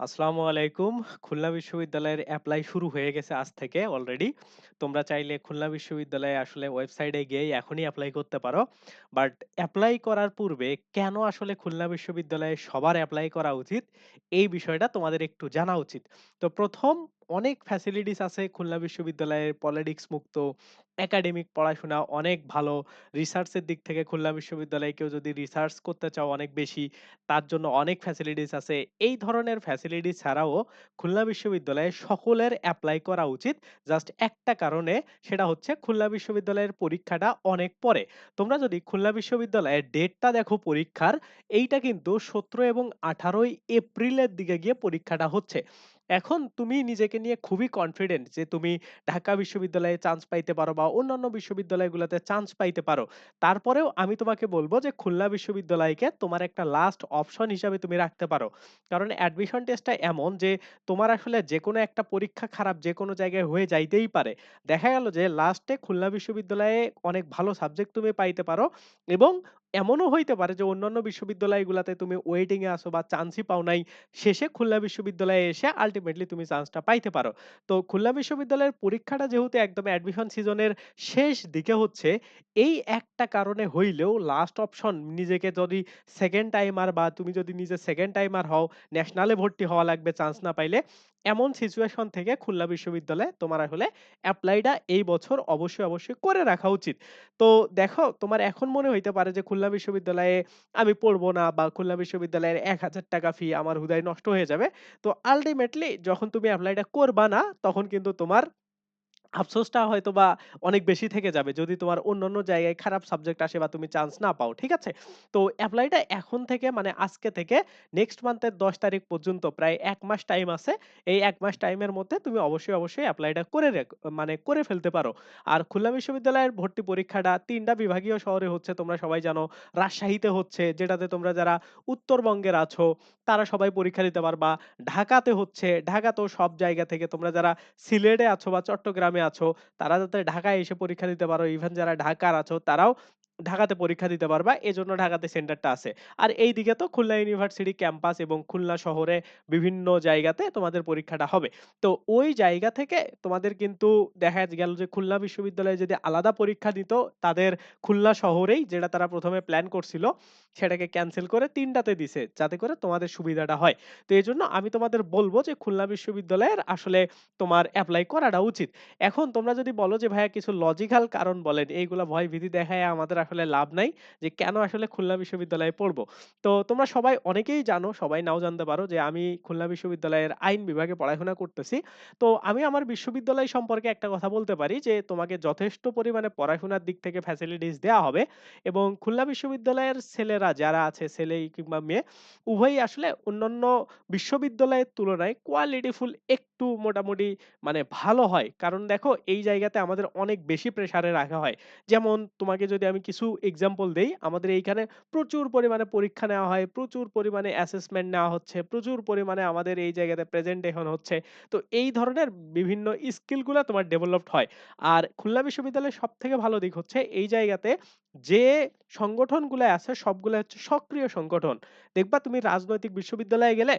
আসসালামু আলাইকুম। খুলনা বিশ্ববিদ্যালয়ের এপ্লাই শুরু হয়ে গেছে আজ থেকে অলরেডি। তোমরা চাইলে খুলনা বিশ্ববিদ্যালয়ে আসলে ওয়েবসাইটে গিয়েই এখনই এপ্লাই করতে পারো। বাট এপ্লাই করার পূর্বে কেন আসলে খুলনা বিশ্ববিদ্যালয়ে সবার এপ্লাই করা উচিত, এই বিষয়টা তোমাদের একটু জানা উচিত। তো ১ম অনেক ফ্যাসিলিটিস আছে খুলনা বিশ্ববিদ্যালয়ে, পলিটিক্স মুক্ত, একাডেমিক পড়াশোনা অনেক ভালো। রিসার্চের দিক থেকে খুলনা বিশ্ববিদ্যালয়ে কেউ যদি রিসার্চ করতে চাও অনেক বেশি, তার জন্য অনেক ফ্যাসিলিটিস আছে। এই ধরনের ফ্যাসিলিটি ছাড়াও খুলনা বিশ্ববিদ্যালয়ে সকলের এপ্লাই করা উচিত। জাস্ট একটা কারণে, সেটা হচ্ছে খুলনা বিশ্ববিদ্যালয়ের পরীক্ষাটা অনেক পরে। তোমরা যদি খুলনা বিশ্ববিদ্যালয়ের ডেটটা দেখো পরীক্ষার, এইটা কিন্তু ১৭ এবং ১৮ই এপ্রিলের দিকে গিয়ে পরীক্ষাটা হচ্ছে। এখন তুমি নিজেকে নিয়ে খুবই কনফিডেন্ট যে তুমি ঢাকা বিশ্ববিদ্যালয়ে চান্স পাইতে পারো বা অন্যান্য বিশ্ববিদ্যালয়গুলোতে চান্স পাইতে পারো। তারপরেও আমি তোমাকে বলব যে খুলনা বিশ্ববিদ্যালয়কে তোমার একটা লাস্ট অপশন হিসাবে তুমি রাখতে পারো। কারণ অ্যাডমিশন টেস্টটা এমন যে তোমার আসলে যেকোনো একটা পরীক্ষা খারাপ যেকোনো জায়গায় হয়ে যাইতেই পারে। দেখা গেল যে লাস্টে খুলনা বিশ্ববিদ্যালয়ে অনেক ভালো সাবজেক্ট তুমি পাইতে পারো এবং এমনও হইতে পারে যে অন্যান্য বিশ্ববিদ্যালয়গুলাতে তুমি ওয়েটিং এ আছো বা চান্সই পাও নাই। শেষে খুলনা বিশ্ববিদ্যালয়ে এসে আল্টিমেটলি তুমি চান্সটা পাইতে পারো। তো খুলনা বিশ্ববিদ্যালয়ের পরীক্ষাটা যেহেতু একদম অ্যাডমিশন সিজনের শেষ দিকে হচ্ছে, এই একটা কারণে হইলেও লাস্ট অপশন নিজেকে যদি সেকেন্ড টাইমার বা তুমি যদি নিজে সেকেন্ড টাইমার হও, ন্যাশনালে ভর্তি হওয়া লাগবে চান্স না পাইলে, এমন সিচুয়েশন থেকে খুলনা বিশ্ববিদ্যালয়ে তোমার আসলে এপ্লাইটা এই বছর অবশ্যই করে রাখা উচিত। তো দেখো তোমার এখন মনে হইতে পারে যে খুলনা বিশ্ববিদ্যালয়ে আমি পড়বো না বা খুলনা বিশ্ববিদ্যালয়ের ৳১,০০০ ফি আমার হুদায় নষ্ট হয়ে যাবে। তো আল্টিমেটলি যখন তুমি এপ্লাইটা করবা না, তখন কিন্তু তোমার আফসোসটা হয়তোবা অনেক বেশি থেকে যাবে যদি তোমার অন্যান্য জায়গায় খারাপ সাবজেক্ট আসে বা তুমি চান্স না পাও। ঠিক আছে? তো এপ্লাইটা এখন থেকে মানে আজকে থেকে নেক্সট মান্থের ১০ তারিখ পর্যন্ত প্রায় ১ মাস টাইম আছে। এই ১ মাস টাইমের মধ্যে তুমি অবশ্যই এপ্লাইটা করে মানে করে ফেলতে পারো। আর খুলনা বিশ্ববিদ্যালয়ের ভর্তি পরীক্ষাটা ৩ টা বিভাগীয় শহরে হচ্ছে তোমরা সবাই জানো। রাজশাহীতে হচ্ছে যেটাতে তোমরা যারা উত্তরবঙ্গের আছো তারা সবাই পরীক্ষা দিতে পারবা। ঢাকাতে হচ্ছে, ঢাকাতেও সব জায়গা থেকে তোমরা যারা সিলেটে আছো বা চট্টগ্রামে আছো, তারা যাতে ঢাকায় এসে পরীক্ষা দিতে পারো। ইভেন যারা ঢাকার আছো, তারাও ঢাকাতে পরীক্ষা দিতে পারবা। এজন্য ঢাকাতে সেন্টারটা আছে। আর এইদিকে তো খুলনা ইউনিভার্সিটি ক্যাম্পাস এবং খুলনা শহরে বিভিন্ন জায়গাতে তোমাদের পরীক্ষাটা হবে। তো ওই জায়গা থেকে তোমাদের কিন্তু দেখা গেল যে খুলনা বিশ্ববিদ্যালয়ে যদি আলাদা পরীক্ষা নিত, তাদের খুলনা শহরেই যেটা তারা ১ম এ প্ল্যান করছিল, সেটাকে ক্যানসেল করে ৩ টাতে দিছে। যাতে করে তোমাদের সুবিধাটা হয়। তো এজন্য আমি তোমাদের বলব যে খুলনা বিশ্ববিদ্যালয়ের আসলে তোমার এপ্লাই করাটা উচিত। এখন তোমরা যদি বলো যে ভাইয়া কিছু লজিক্যাল কারণ বলেন, এইগুলা ভয়-ভীতি দেখাইয়া আমাদের আসলে লাভ নাই যে কেন আসলে খুলনা বিশ্ববিদ্যালয়ে পড়বো। তো তোমরা সবাই অনেকেই জানো, সবাই নাও জানতে পারো যে আমি খুলনা বিশ্ববিদ্যালয়ের আইন বিভাগে পড়াশোনা করতেছি। তো আমি আমার বিশ্ববিদ্যালয় সম্পর্কে একটা কথা বলতে পারি যে তোমাকে যথেষ্ট পরিমাণে পড়াশোনার দিক থেকে ফ্যাসিলিটিস দেয়া হবে এবং খুলনা বিশ্ববিদ্যালয়ের ছেলেরা যারা আছে, ছেলেই কিংবা মেয়ে, উভয়ই আসলে অন্যান্য বিশ্ববিদ্যালয়ের তুলনায় কোয়ালিটিফুল একটু মোটামুটি মানে ভালো হয়। কারণ দেখো এই জায়গাতে আমাদের অনেক বেশি প্রেশারে রাখা হয়। যেমন তোমাকে যদি আমি কিছু এক্সাম্পল দেই, আমাদের এইখানে প্রচুর পরিমাণে পরীক্ষা নেওয়া হয়, প্রচুর পরিমাণে অ্যাসেসমেন্ট নেওয়া হচ্ছে, প্রচুর পরিমাণে আমাদের এই জায়গাতে প্রেজেন্টেশন হচ্ছে। তো এই ধরনের বিভিন্ন স্কিল গুলা তোমার ডেভেলপড হয়। আর খুলনা বিশ্ববিদ্যালয়ের সবথেকে ভালো দিক হচ্ছে এই জায়গাতে যে সংগঠনগুলা আছে সবগুলা হচ্ছে সক্রিয় সংগঠন। দেখবা তুমি রাজনৈতিক বিশ্ববিদ্যালয়ে গেলে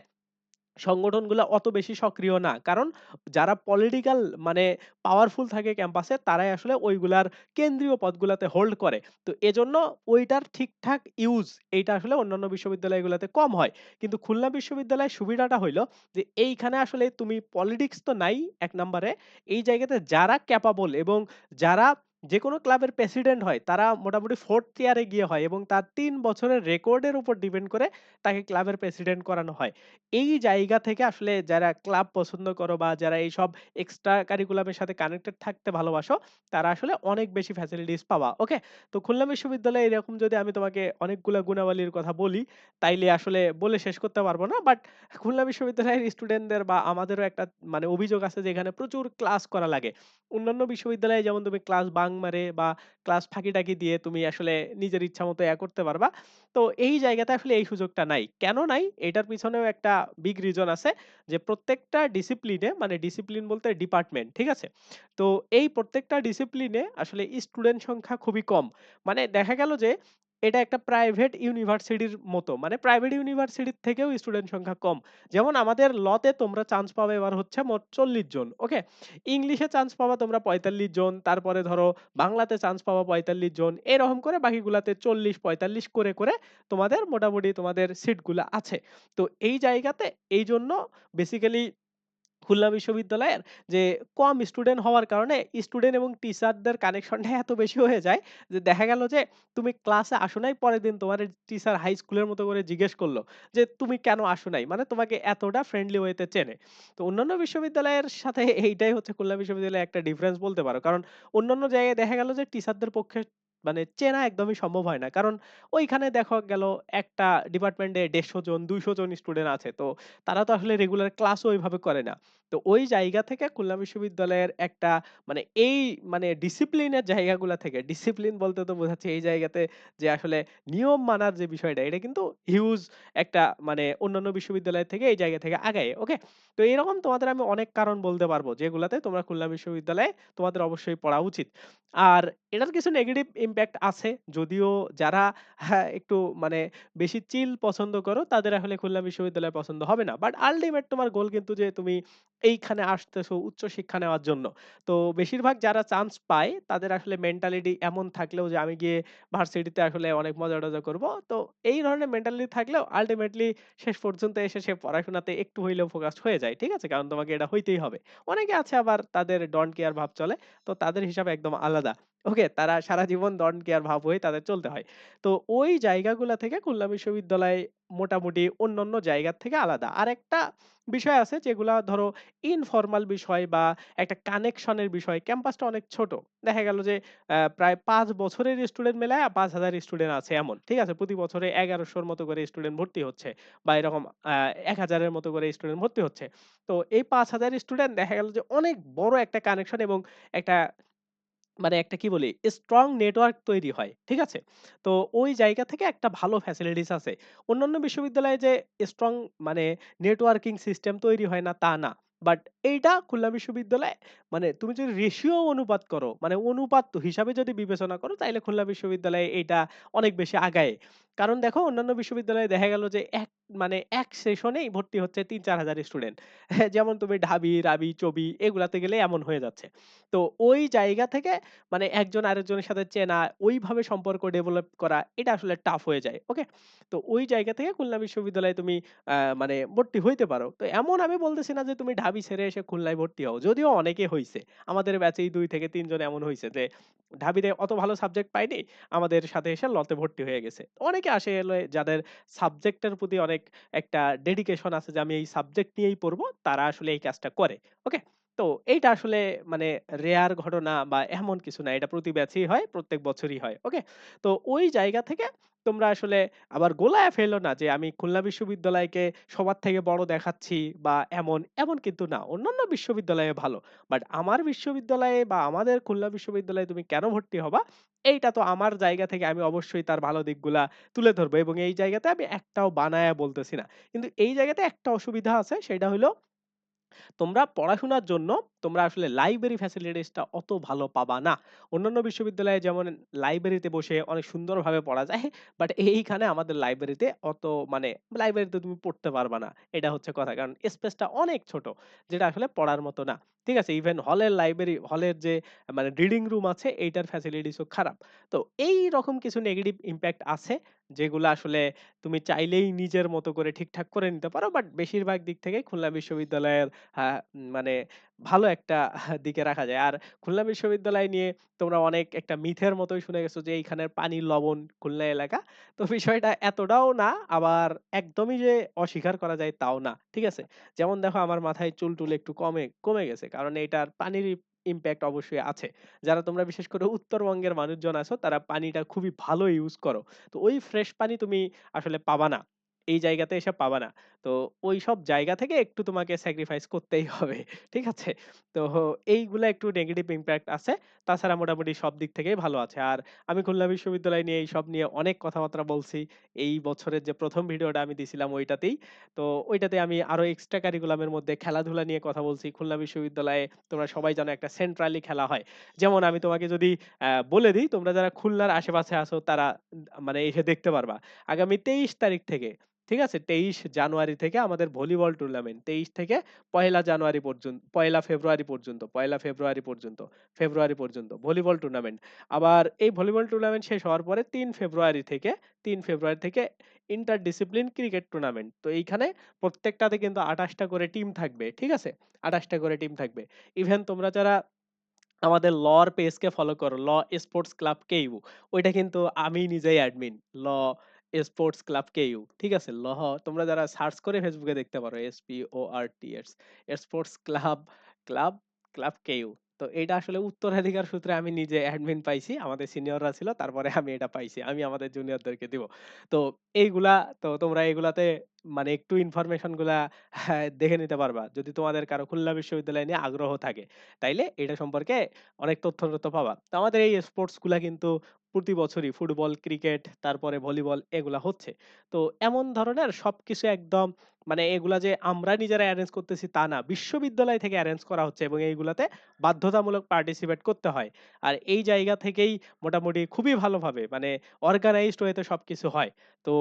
সংগঠনগুলা অত বেশি সক্রিয় না। কারণ যারা পলিটিক্যাল মানে পাওয়ারফুল থাকে ক্যাম্পাসে তারাই আসলে ওইগুলার কেন্দ্রীয় পদগুলাতে হোল্ড করে। তো এজন্য ওইটার ঠিকঠাক ইউজ এইটা আসলে অন্যান্য বিশ্ববিদ্যালয়গুলাতে কম হয়। কিন্তু খুলনা বিশ্ববিদ্যালয়ের সুবিধাটা হইলো যে এইখানে আসলে তুমি পলিটিক্স তো নাই ১ নাম্বারে। এই জায়গাতে যারা ক্যাপাবল এবং যারা যেকোনো ক্লাবের প্রেসিডেন্ট হয় তারা মোটামুটি 4th ইয়ারে গিয়ে হয় এবং তার ৩ বছরের রেকর্ডের উপর ডিপেন্ড করে তাকে ক্লাবের প্রেসিডেন্ট করানো হয়। এই জায়গা থেকে আসলে যারা ক্লাব পছন্দ করো বা যারা এইসব এক্সট্রা কারিকুলাম এর সাথে কানেক্টেড থাকতে ভালোবাসো, তারা আসলে অনেক বেশি ফ্যাসিলিটিস পাবা। ওকে? তো খুলনা বিশ্ববিদ্যালয়ে এরকম যদি আমি তোমাকে অনেকগুলা গুণাবলীর কথা বলি, তাইলে আসলে বলে শেষ করতে পারব না। বাট খুলনা বিশ্ববিদ্যালয়ের স্টুডেন্টদের বা আমাদেরও একটা মানে অভিযোগ আছে যে এখানে প্রচুর ক্লাস করা লাগে। অন্যান্য বিশ্ববিদ্যালয়ে যেমন তুমি ক্লাস বাঙ্ক মারে বা ক্লাস ফাঁকি-টাকি দিয়ে তুমি আসলে নিজের ইচ্ছামত করতে পারবা। তো এই জায়গাতে আসলে এই সুযোগটা নাই। কেন নাই? এটার পিছনেও একটা বিগ রিজন আছে যে প্রত্যেকটা ডিসিপ্লিনে মানে ডিসিপ্লিন বলতে ডিপার্টমেন্ট, ঠিক আছে? তো এই প্রত্যেকটা ডিসিপ্লিনে আসলে স্টুডেন্ট সংখ্যা খুবই কম। মানে দেখা গেল যে এটা একটা প্রাইভেট ইউনিভার্সিটির মতো। মানে প্রাইভেট ইউনিভার্সিটির থেকেও স্টুডেন্ট সংখ্যা কম। যেমন আমাদের লতে তোমরা চান্স পাবে এবার হচ্ছে মোট ৪০ জন। ওকে? ইংলিশে চান্স পাবা তোমরা ৪৫ জন। তারপরে ধরো বাংলাতে চান্স পাবা ৪৫ জন। এরকম করে বাকিগুলাতে ৪০-৪৫ করে তোমাদের মোটামুটি তোমাদের সিটগুলা আছে। তো এই জায়গাতে এইজন্য বেসিক্যালি খুলনা বিশ্ববিদ্যালয়ের যে কম স্টুডেন্ট হওয়ার কারণে স্টুডেন্ট এবং টিচারদের কানেকশনটা এত বেশি হয়ে যায় যে দেখা গেল যে তুমি ক্লাসে আসো নাই, পরের দিন তোমার টিচার হাই স্কুলের মতো করে জিজ্ঞেস করলো যে তুমি কেন আসো নাই, মানে তোমাকে এতটা ফ্রেন্ডলি ওয়েতে চেনে। তো অন্যান্য বিশ্ববিদ্যালয়ের সাথে এইটাই হচ্ছে খুলনা বিশ্ববিদ্যালয়ের একটা ডিফারেন্স বলতে পারো, কারণ অন্যান্য জায়গায় দেখা গেল যে টিচারদের পক্ষে মানে চেনা একদমই সম্ভব হয় না, কারণ ওইখানে দেখো গেল একটা ডিপার্টমেন্টে ১৫০ জন ২০০ জন স্টুডেন্ট আছে, তো তারা তো আসলে রেগুলার ক্লাসও ওইভাবে করে না। তো ওই জায়গা থেকে খুলনা বিশ্ববিদ্যালয়ের একটা মানে এই মানে ডিসিপ্লিনের জায়গাগুলা থেকে, ডিসিপ্লিন বলতে তো বোঝাচ্ছে এই জায়গাতে যে আসলে নিয়ম মানার যে বিষয়টা, এটা কিন্তু হিউজ একটা মানে অন্যান্য বিশ্ববিদ্যালয় থেকে এই জায়গা থেকে আগায়। ওকে? তো এরকম তোমাদের আমি অনেক কারণ বলতে পারবো যেগুলাতে তোমরা খুলনা বিশ্ববিদ্যালয়ে তোমাদের অবশ্যই পড়া উচিত। আর এটার কিছু নেগেটিভ ইমপ্যাক্ট আছে। যদিও যারা হ্যাঁ, একটু মানে বেশি চিল পছন্দ করো তাদের আসলে খুলনা বিশ্ববিদ্যালয় পছন্দ হবে না। বাট আল্টিমেট তোমার গোল কিন্তু যে তুমি এইখানে আসতেছো উচ্চ শিক্ষা নেওয়ার জন্য। তো বেশিরভাগ যারা চান্স পায় তাদের আসলে মেন্টালিটি এমন থাকলেও যে আমি গিয়ে ভার্সিটিতে আসলে অনেক মজা-টজা করব। তো এই ধরনের মেন্টালিটি থাকলেও আল্টিমেটলি শেষ পর্যন্ত এসে সে পড়াশোনাতে একটু হইলেও ফোকাসড হয়ে যায়। ঠিক আছে? কারণ তোমাকে এটা হইতেই হবে। অনেকে আছে আবার তাদের ডোন্ট কেয়ার ভাব চলে। তো তাদের হিসাব একদম আলাদা। ওকে? তারা সারা জীবন ডোন্ট কেয়ার ভাব হয়ে তাদের চলতে হয়। তো ওই জায়গাগুলা থেকে খুলনা বিশ্ববিদ্যালয় মোটামুটি অন্যান্য জায়গার থেকে আলাদা। আরেকটা বিষয় আছে যেগুলা ধরো ইনফরমাল বিষয় বা একটা কানেকশনের বিষয়। ক্যাম্পাসটা অনেক ছোট। দেখা গেল যে প্রায় ৫ বছরের স্টুডেন্ট মেলায়া ৫,০০০ স্টুডেন্ট আছে এমন। ঠিক আছে? প্রতি বছরে ১১০০ র মতো করে স্টুডেন্ট ভর্তি হচ্ছে বা এরকম ১,০০০ এর মতো করে স্টুডেন্ট ভর্তি হচ্ছে। তো এই ৫,০০০ স্টুডেন্ট দেখা গেল যে অনেক বড় একটা কানেকশন এবং একটা মানে একটা কি বলি স্ট্রং নেটওয়ার্ক তৈরি হয়। ঠিক আছে? তো ওই জায়গা থেকে একটা ভালো ফ্যাসিলিটিস আছে। অন্যান্য বিশ্ববিদ্যালয়ে যে স্ট্রং মানে নেটওয়ার্কিং সিস্টেম তৈরি হয় না তা না। বাট এইটা খুলনা বিশ্ববিদ্যালয়ে মানে তুমি যদি রেশিও অনুপাত করো, মানে অনুপাত হিসাবে যদি বিবেচনা করো তাইলে খুলনা বিশ্ববিদ্যালয়ে এইটা অনেক বেশি আগায়। কারণ দেখো অন্যান্য বিশ্ববিদ্যালয়ে দেখা গেল যে মানে এক সেশনেই ভর্তি হচ্ছে ৩-৪ হাজার স্টুডেন্ট। যেমন তুমি ঢাবি, রাবি, চবি এগুলাতে গেলে এমন হয়ে যাচ্ছে। তো ওই জায়গা থেকে মানে একজন আরেকজনের সাথে চেনা, ওইভাবে সম্পর্ক ডেভেলপ করা এটা আসলে টাফ হয়ে যায়। ওকে? তো ওই জায়গা থেকে খুলনা বিশ্ববিদ্যালয়ে তুমি মানে ভর্তি হইতে পারো। তো এমন আমি বলতেছি না যে তুমি ঢাবি ছেড়ে এসে খুলনায় ভর্তি হও। যদিও অনেকে হইছে। আমাদের ব্যাচেই ২ থেকে ৩ জন এমন হইছে যে ঢাবিতে অত ভালো সাবজেক্ট পায়নি। আমাদের সাথে এসে লতে ভর্তি হয়ে গেছে। অনেকে আসে এলে যাদের সাবজেক্টের প্রতি অনেক একটা ডেডিকেশন আছে যে আমি এই সাবজেক্ট নিয়েই পড়বো, তারা আসলে এই কাজটা করে। ওকে? তো এইটা আসলে মানে রেয়ার ঘটনা বা এমন কিছু না। এটা প্রতি ব্যাচেই হয়, প্রত্যেক বছরই হয়। ওকে? তো ওই জায়গা থেকে তোমরা আসলে আবার গোলায় ফেলো না যে আমি খুলনা বিশ্ববিদ্যালয়কে সবার থেকে বড় দেখাচ্ছি বা এমন কিন্তু না। অন্যান্য বিশ্ববিদ্যালয়ে ভালো। বাট আমার বিশ্ববিদ্যালয়ে বা আমাদের খুলনা বিশ্ববিদ্যালয়ে তুমি কেন ভর্তি হবা? এইটা তো আমার জায়গা থেকে আমি অবশ্যই তার ভালো দিকগুলা তুলে ধরবো এবং এই জায়গাতে আমি একটাও বানায়া বলতেছি না। কিন্তু এই জায়গাতে একটা অসুবিধা আছে সেটা হইলো তোমরা পড়াশোনার জন্য তোমরা আসলে লাইব্রেরি ফ্যাসিলিটিসটা অত ভালো পাবা না। অন্যান্য বিশ্ববিদ্যালয়ে যেমন লাইব্রেরিতে বসে অনেক সুন্দরভাবে পড়া যায়। বাট এইখানে আমাদের লাইব্রেরিতে অত মানে লাইব্রেরিতে তুমি পড়তে পারবা না। এটা হচ্ছে কথা। কারণ স্পেসটা অনেক ছোট। যেটা আসলে পড়ার মতো না। ঠিক আছে? ইভেন হলের যে মানে রিডিং রুম আছে এইটার ফ্যাসিলিটিসও খারাপ। তো এইরকম কিছু নেগেটিভ ইমপ্যাক্ট আছে যেগুলা আসলে তুমি চাইলেই নিজের মতো করে ঠিকঠাক করে নিতে পারো। বাট বেশিরভাগ দিক থেকে খুলনা বিশ্ববিদ্যালয়ের মানে ভালো একটা দিকে রাখা যায়। আর খুলনা বিশ্ববিদ্যালয় নিয়ে তোমরা অনেক একটা মিথের মতোই শুনে গেছো যে এইখানের পানির লবণ খুলনা এলাকা। তো বিষয়টা এতটাও না, আবার একদমই যে অস্বীকার করা যায় তাও না। ঠিক আছে? যেমন দেখো আমার মাথায় চুল-টুল একটু কমে গেছে। কারণ এইটার পানির ইমপ্যাক্ট অবশ্যই আছে। যারা তোমরা বিশেষ করে উত্তরবঙ্গের মানুষজন আছো তারা পানিটা খুবই ভালো ইউজ করো। তো ওই ফ্রেশ পানি তুমি আসলে পাবা না। এই জায়গাতে এসে পাবা না। তো ওইসব জায়গা থেকে একটু তোমাকে স্যাক্রিফাইস করতেই হবে। ঠিক আছে? তো এইগুলা একটু নেগেটিভ ইমপ্যাক্ট আছে। তাছাড়া মোটামুটি সব দিক থেকেই ভালো আছে। আর আমি খুলনা বিশ্ববিদ্যালয় নিয়ে এইসব নিয়ে অনেক কথাবার্তা বলছি। এই বছরের যে ১ম ভিডিওটা আমি দিছিলাম ওইটাতেই। তো ওইটাতে আমি আরো এক্সট্রা কারিকুলাম এর মধ্যে খেলাধুলা নিয়ে কথা বলছি। খুলনা বিশ্ববিদ্যালয়ে তোমরা সবাই জানো একটা সেন্ট্রালি খেলা হয়। যেমন আমি তোমাকে যদি বলে দিই, তোমরা যারা খুলনার আশেপাশে আছো তারা মানে এসে দেখতে পারবা। আগামী ২৩ তারিখ থেকে, ঠিক আছে? ২৩ জানুয়ারি থেকে আমাদের ভলিবল টুর্নামেন্ট। ২৩ থেকে ১লা জানুয়ারি পর্যন্ত, ১লা ফেব্রুয়ারি পর্যন্ত, ১লা ফেব্রুয়ারি পর্যন্ত, ফেব্রুয়ারি পর্যন্ত ভলিবল টুর্নামেন্ট। আবার এই ভলিবল টুর্নামেন্ট শেষ হওয়ার পরে ৩ ফেব্রুয়ারি থেকে ইন্টার ডিসিপ্লিন ক্রিকেট টুর্নামেন্ট। তো এইখানে প্রত্যেকটাতে কিন্তু ২৮ টা করে টিম থাকবে। ঠিক আছে? ২৮ টা করে টিম থাকবে। ইভেন তোমরা যারা আমাদের লর পেজকে ফলো করো। ল স্পোর্টস ক্লাব কেইউ। ওইটা কিন্তু আমি নিজেই অ্যাডমিন। ল স্পোর্টস ক্লাব কেইউ। ঠিক আছে? তোমরা যারা সার্চ করে ফেসবুকে দেখতে পারো SPORTS sports club, club, club কেইউ। তো এটা আসলে উত্তরাধিকার সূত্রে আমি নিজে অ্যাডমিন পাইছি। আমাদের সিনিয়ররা ছিল। তারপরে আমি এটা পাইছি। আমি আমাদের জুনিয়রদেরকে দিব। তো এইগুলা তো তোমরা এগুলাতে মানে একটু ইনফরমেশন গুলা দেখে নিতে পারবা। যদি তোমাদের কারো খুলনা বিশ্ববিদ্যালয় নিয়ে আগ্রহ থাকে। তাইলে এটা সম্পর্কে অনেক তথ্য পাবা। তো আমাদের এই স্পোর্টস গুলা কিন্তু প্রতি বছরই ফুটবল, ক্রিকেট, তারপরে ভলিবল এগুলা হচ্ছে। তো এমন ধরনের সবকিছু একদম মানে এগুলা যে আমরা নিজেরা এরেঞ্জ করতেছি তা না। বিশ্ববিদ্যালয় থেকে এরেঞ্জ করা হচ্ছে এবং এইগুলাতে বাধ্যতামূলক পার্টিসিপেট করতে হয়। আর এই জায়গা থেকেই মোটামুটি খুবই ভালোভাবে মানে অর্গানাইজড ওয়েতে সবকিছু হয়। তো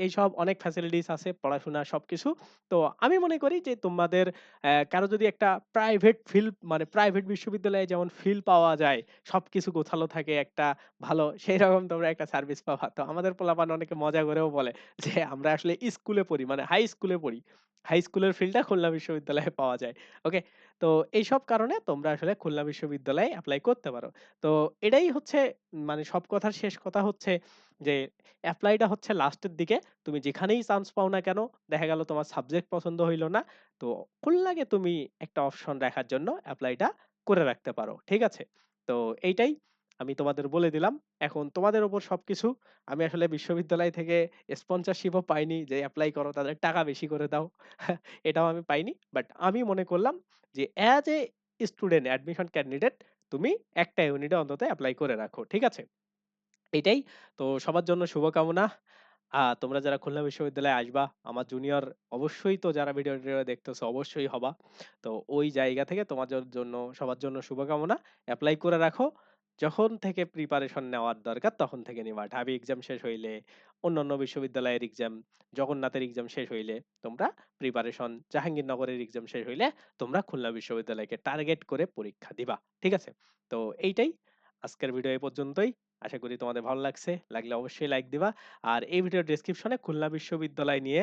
এইসব অনেক ফ্যাসিলিটিস আছে, পড়াশোনা সবকিছু। তো আমি মনে করি যে তোমাদের কারো যদি একটা প্রাইভেট ফিল মানে প্রাইভেট বিশ্ববিদ্যালয়ে যেমন ফিল পাওয়া যায়, সবকিছু গোছালো থাকে একটা ভালো, সেইরকম তোমরা একটা সার্ভিস পাবা। তো আমাদের পোলাপান অনেকে মজা করেও বলে যে আমরা আসলে স্কুলে পড়ি মানে হাই স্কুলে পড়ি। হাই স্কুলের ফিলটা খুলনা বিশ্ববিদ্যালয়ে পাওয়া যায়। ওকে? তো এইসব কারণে তোমরা আসলে খুলনা বিশ্ববিদ্যালয়ে এপ্লাই করতে পারো। তো এটাই হচ্ছে মানে সব কথার শেষ কথা হচ্ছে যে এপ্লাইটা হচ্ছে লাস্টের দিকে। তুমি যেখানেই চান্স পাও না কেন, দেখা গেল তোমার সাবজেক্ট পছন্দ হইল না। তো খুলনাকে তুমি একটা অপশন রাখার জন্য এপ্লাইটা করে রাখতে পারো। ঠিক আছে? তো এইটাই আমি তোমাদের বলে দিলাম। এখন তোমাদের উপর সবকিছু। আমি আসলে বিশ্ববিদ্যালয় থেকে স্পন্সরশিপও পাইনি যে এপ্লাই করো, তাদের টাকা বেশি করে দাও। এটাও আমি পাইনি। বাট আমি মনে করলাম যে as a student admission candidate তুমি একটা ইউনিটে অন্তত এপ্লাই করে রাখো। ঠিক আছে? এইটাই। তো সবার জন্য শুভকামনা। তোমরা যারা খুলনা বিশ্ববিদ্যালয়ে আসবা, আমার জুনিয়র অবশ্যই তো যারা ভিডিও-টিডিও দেখতেছো অবশ্যই হবা। তো ওই জায়গা থেকে তোমাদের জন্য সবার জন্য শুভকামনা। এপ্লাই করে রাখো। যখন থেকে প্রিপারেশন নেওয়ার দরকার তখন থেকে নিবা। ঢাবি এক্সাম শেষ হইলে, অন্যান্য বিশ্ববিদ্যালয়ের এক্সাম, জগন্নাথের এক্সাম শেষ হইলে তোমরা প্রিপারেশন, জাহাঙ্গীরনগরের এক্সাম শেষ হইলে তোমরা খুলনা বিশ্ববিদ্যালয়কে টার্গেট করে পরীক্ষা দিবা। ঠিক আছে? তো এইটাই। আজকের ভিডিও এই পর্যন্তই। আশা করি তোমাদের ভালো লাগছে। লাগলে অবশ্যই লাইক দিবা। আর এই ভিডিওর ডেসক্রিপশনে খুলনা বিশ্ববিদ্যালয় নিয়ে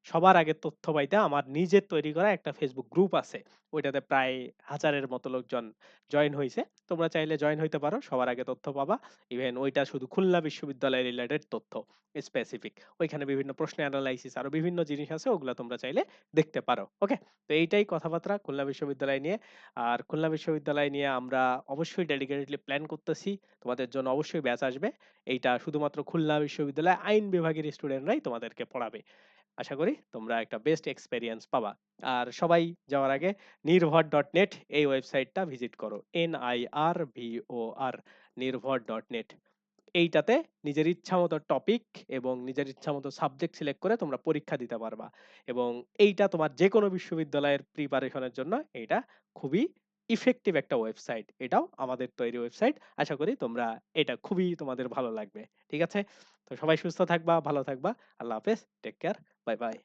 সবার আগে তথ্য পাইতে আমার নিজের তৈরি করা একটা ফেসবুক গ্রুপ আছে। ওইটাতে প্রায় ১০০০ এর মতো লোকজন জয়েন হইছে। তোমরা চাইলে জয়েন হইতে পারো। সবার আগে তথ্য পাবা। ইভেন ওইটা শুধু খুলনা বিশ্ববিদ্যালয় রিলেটেড তথ্য স্পেসিফিক। ওইখানে বিভিন্ন প্রশ্ন এনালাইসিস আরো বিভিন্ন জিনিস আছে, ওগুলা তোমরা চাইলে দেখতে পারো। ওকে? তো এইটাই কথাবার্তা খুলনা বিশ্ববিদ্যালয় নিয়ে। আর খুলনা বিশ্ববিদ্যালয় নিয়ে আমরা অবশ্যই ডেডিকেটেডলি প্ল্যান করতেছি। তোমাদের জন্য অবশ্যই ব্যাচ আসবে। এইটা শুধুমাত্র খুলনা বিশ্ববিদ্যালয় আইন বিভাগের স্টুডেন্টরাই তোমাদেরকে পড়াবে। আশা করি তোমরা একটা বেস্ট এক্সপেরিয়েন্স পাবা। আর সবাই যাওয়ার আগে নির্ভর.নেট এই ওয়েবসাইটটা ভিজিট করো। NIRVOR নির্ভর.নেট। এইটাতে নিজের ইচ্ছামত টপিক এবং নিজের ইচ্ছামত সাবজেক্ট সিলেক্ট করে তোমরা পরীক্ষা দিতে পারবা। এবং এইটা তোমার যেকোনো বিশ্ববিদ্যালয়ের প্রিপারেশনের জন্য এইটা খুবই ইফেক্টিভ একটা ওয়েবসাইট। এটাও আমাদের তৈরি ওয়েবসাইট। আশা করি তোমরা এটা খুবই তোমাদের ভালো লাগবে। ঠিক আছে? তো সবাই সুস্থ থাকবা, ভালো থাকবা। আল্লাহ হাফেজ। Take care. Bye by.